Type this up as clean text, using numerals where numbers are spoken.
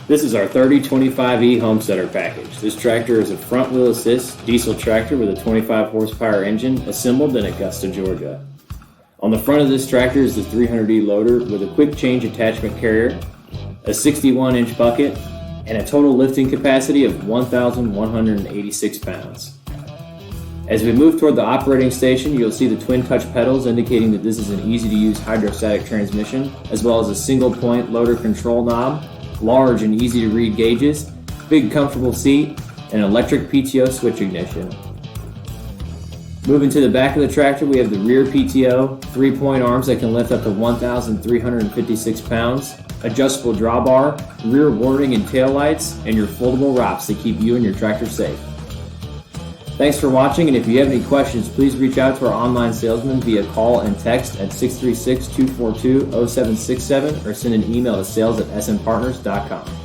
This is our 3025E Homesteader Package. This tractor is a front wheel assist diesel tractor with a 25 horsepower engine assembled in Augusta, Georgia. On the front of this tractor is the 300E loader with a quick change attachment carrier, a 61-inch bucket, and a total lifting capacity of 1,186 pounds. As we move toward the operating station, you'll see the twin touch pedals indicating that this is an easy-to-use hydrostatic transmission, as well as a single-point loader control knob, large and easy-to-read gauges, big comfortable seat, and electric PTO switch ignition. Moving to the back of the tractor, we have the rear PTO, 3-point arms that can lift up to 1,356 pounds, adjustable drawbar, rear warning and tail lights, and your foldable ROPS to keep you and your tractor safe. Thanks for watching, and if you have any questions, please reach out to our online salesman via call and text at 636-242-0767 or send an email to sales@snpartners.com.